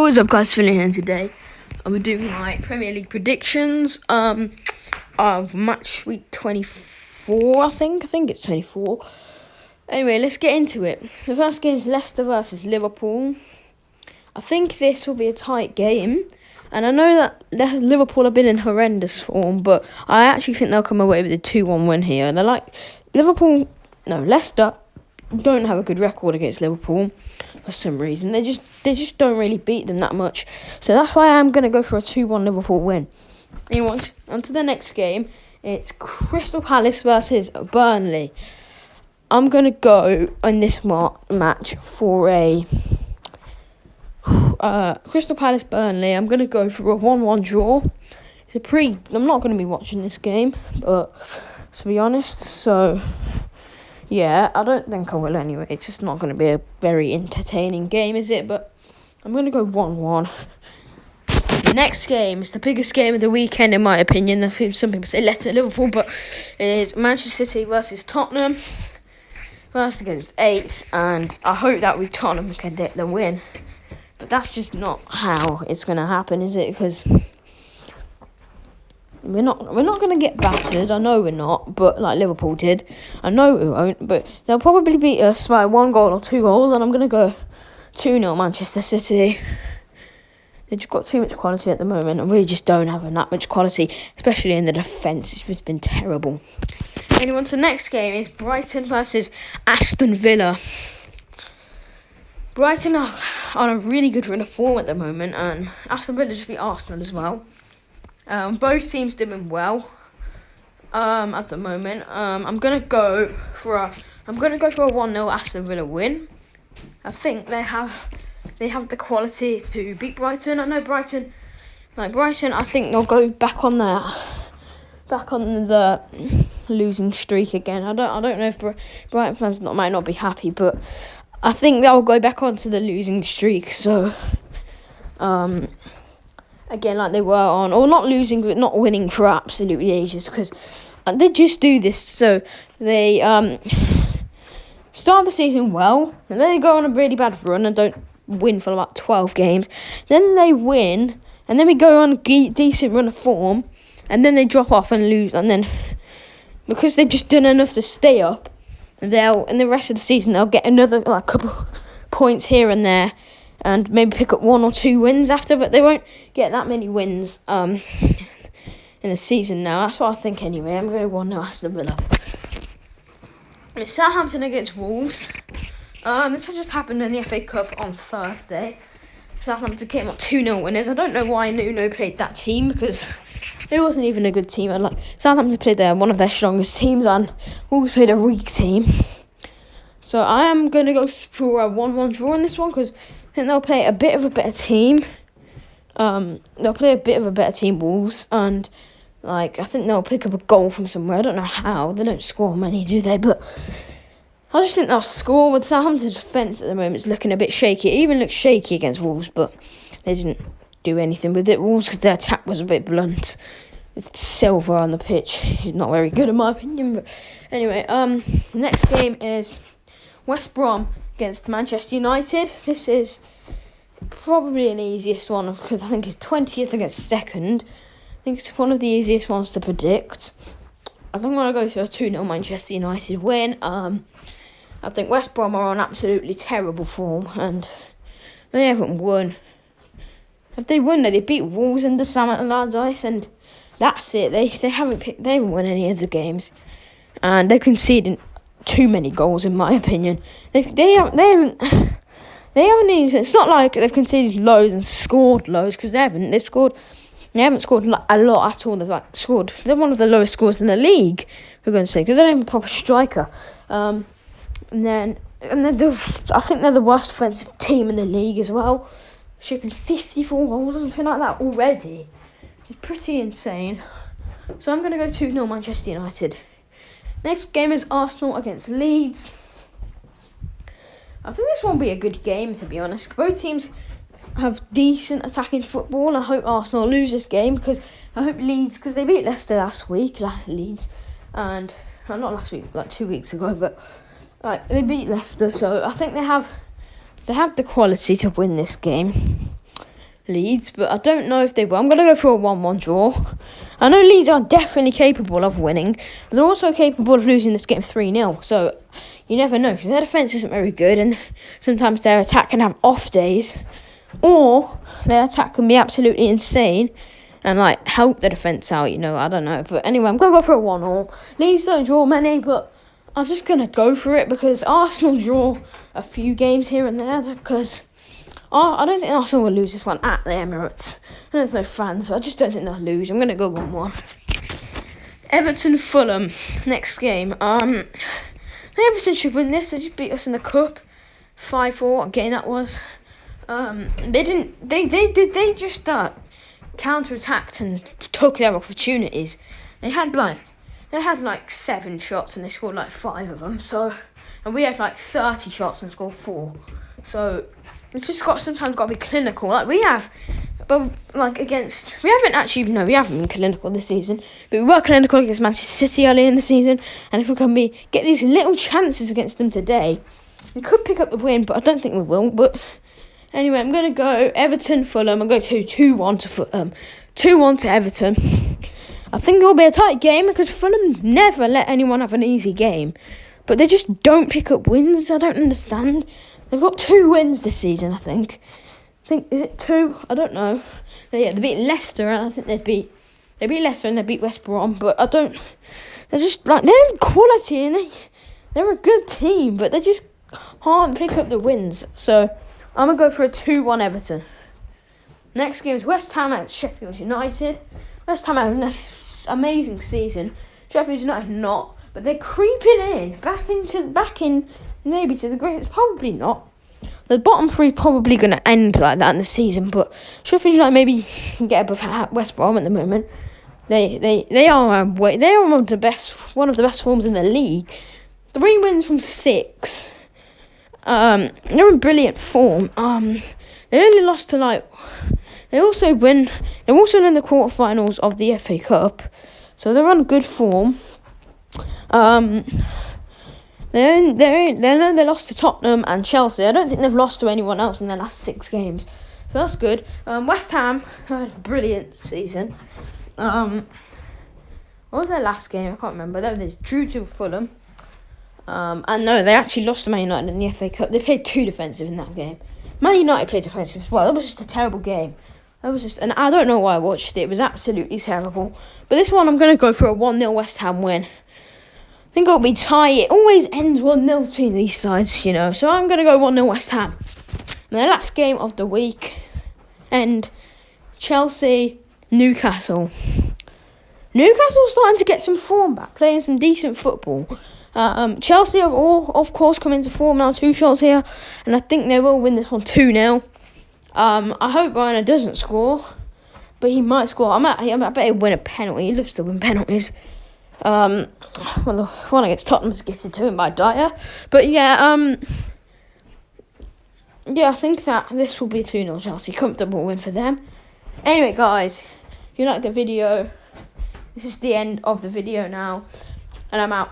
What's up, guys? Feeling here today. I'm doing my Premier League predictions. Of match week 24. I think it's 24. Anyway, let's get into it. The first game is Leicester versus Liverpool. I think this will be a tight game, and I know that Liverpool have been in horrendous form, but I actually think they'll come away with a 2-1 win here. They're like Leicester don't have a good record against Liverpool for some reason. They just don't really beat them that much. So that's why I'm going to go for a 2-1 Liverpool win. Anyway, on to the next game. It's Crystal Palace versus Burnley. I'm going to go in this match for a Crystal Palace Burnley. I'm going to go for a 1-1 draw. I'm not going to be watching this game, but to be honest, so yeah, I don't think I will anyway. It's just not going to be a very entertaining game, is it? But I'm going to go 1-1. The next game is the biggest game of the weekend, in my opinion. Some people say Leicester Liverpool, but it is Manchester City versus Tottenham. First against 8th, and I hope that Tottenham can get the win. But that's just not how it's going to happen, is it? Because we're not going to get battered. I know we're not, but like Liverpool did. I know we won't, but they'll probably beat us by 1 goal or 2 goals, and I'm going to go 2-0 Manchester City. They've just got too much quality at the moment, and we just don't have that much quality, especially in the defence. It's just been terrible. Anyway, so the next game is Brighton versus Aston Villa. Brighton are on a really good run of form at the moment, and Aston Villa just beat Arsenal as well. Both teams doing well at the moment. I'm gonna go for a 1-0 Aston Villa win. I think they have the quality to beat Brighton. I know Brighton. I think they'll go back on the losing streak again. I don't know if Brighton fans might not be happy, but I think they'll go back onto the losing streak. So again, like they were on, or not losing, but not winning for absolutely ages, because they just do this. So they start the season well, and then they go on a really bad run and don't win for about 12 games. Then they win, and then we go on a decent run of form, and then they drop off and lose. And then because they've just done enough to stay up, in the rest of the season they'll get another couple points here and there, and maybe pick up 1 or 2 wins after, but they won't get that many wins in the season now. That's what I think anyway. I'm going to 1-0 Aston Villa. It's Southampton against Wolves. This has just happened in the FA Cup on Thursday. Southampton came up 2-0 winners. I don't know why Nuno played that team, because it wasn't even a good team. Southampton played one of their strongest teams, and Wolves played a weak team. So I am going to go for a 1-1 draw in this one, because I think they'll play a bit of a better team. Wolves, and I think they'll pick up a goal from somewhere. I don't know how. They don't score many, do they? But I just think they'll score. With Southampton's defence at the moment, it's looking a bit shaky. It even looked shaky against Wolves, but they didn't do anything with it. Wolves, because their attack was a bit blunt. With Silva on the pitch, he's not very good in my opinion. But anyway, the next game is West Brom against Manchester United. This is probably an easiest one, because I think it's 20th against 2nd. I think it's one of the easiest ones to predict. I think I'm going to go for a 2-0 Manchester United win. I think West Brom are on absolutely terrible form, and they haven't won. If they won, they beat Wolves and the Sam Allardyce, and that's it. They haven't won any of the games, and they're conceding too many goals, in my opinion. They haven't. It's not like they've conceded loads and scored loads, because they haven't. They haven't scored a lot at all. They're one of the lowest scores in the league, we're going to say, because they don't have a proper striker. And then I think they're the worst defensive team in the league as well, shipping 54 goals or something like that already. It's pretty insane. So I'm going to go 2-0 Manchester United. Next game is Arsenal against Leeds. I think this won't be a good game, to be honest. Both teams have decent attacking football. I hope Arsenal lose this game, because I hope Leeds, because they beat Leicester last week, Leeds, and not last week, 2 weeks ago, but they beat Leicester, so I think they have the quality to win this game. Leeds, but I don't know if they will. I'm going to go for a 1-1 draw. I know Leeds are definitely capable of winning, but they're also capable of losing this game 3-0. So you never know, because their defence isn't very good, and sometimes their attack can have off days, or their attack can be absolutely insane and like help the defence out, I don't know. But anyway, I'm going to go for a 1-1. Leeds don't draw many, but I'm just going to go for it because Arsenal draw a few games here and there, because I don't think Arsenal will lose this one at the Emirates. There's no fans, but I just don't think they'll lose. I'm going to go 1-1. Everton-Fulham, next game. Everton should win this. They just beat us in the cup, 5-4. What game that was? They just counter-attacked and took their opportunities. They had like 7 shots and they scored like 5 of them. And we had like 30 shots and scored 4. So it's just sometimes got to be clinical. Like we have, but like we haven't been clinical this season. But we were clinical against Manchester City early in the season. And if we can get these little chances against them today, we could pick up the win. But I don't think we will. But anyway, I'm gonna go Everton Fulham. I'm going to go 2-1 to Fulham, 2-1 to Everton. I think it will be a tight game because Fulham never let anyone have an easy game. But they just don't pick up wins. I don't understand. They've got 2 wins this season, I think. Is it 2? I don't know. They beat Leicester, and I think they beat Leicester and they beat West Brom. But they're just like, they have quality and they're a good team, but they just can't pick up the wins. So I'm gonna go for a 2-1 Everton. Next game is West Ham at Sheffield United. West Ham having an amazing season. Sheffield United not. But they're creeping in, back in maybe to the greatest. Probably not. The bottom 3 probably going to end like that in the season. But Sheffield United maybe can get above West Brom at the moment. They are one of the best forms in the league. 3 wins from 6. They're in brilliant form. They only lost to They're also in the quarterfinals of the FA Cup, so they're on good form. They lost to Tottenham and Chelsea. I don't think they've lost to anyone else in their last 6 games, so that's good. West Ham had a brilliant season. What was their last game? I can't remember. They drew to Fulham. And no, they actually lost to Man United in the FA Cup. They played 2 defensive in that game. Man United played defensive as well. That was just a terrible game. And I don't know why I watched it. It was absolutely terrible. But this one, I'm going to go for a 1-0 West Ham win. I think it'll be tight. It always ends 1-0 between these sides, So I'm going to go 1-0 West Ham. And the last game of the week, and Chelsea, Newcastle. Newcastle's starting to get some form back, playing some decent football. Chelsea have of course, come into form now. 2 shots here, and I think they will win this one 2-0. I hope Reina doesn't score, but he might score. I bet he'll win a penalty. He loves to win penalties. Well, the one against Tottenham was gifted to him by Dyer. But yeah, I think that this will be 2-0 Chelsea. Comfortable win for them. Anyway, guys, if you like the video, this is the end of the video now, and I'm out.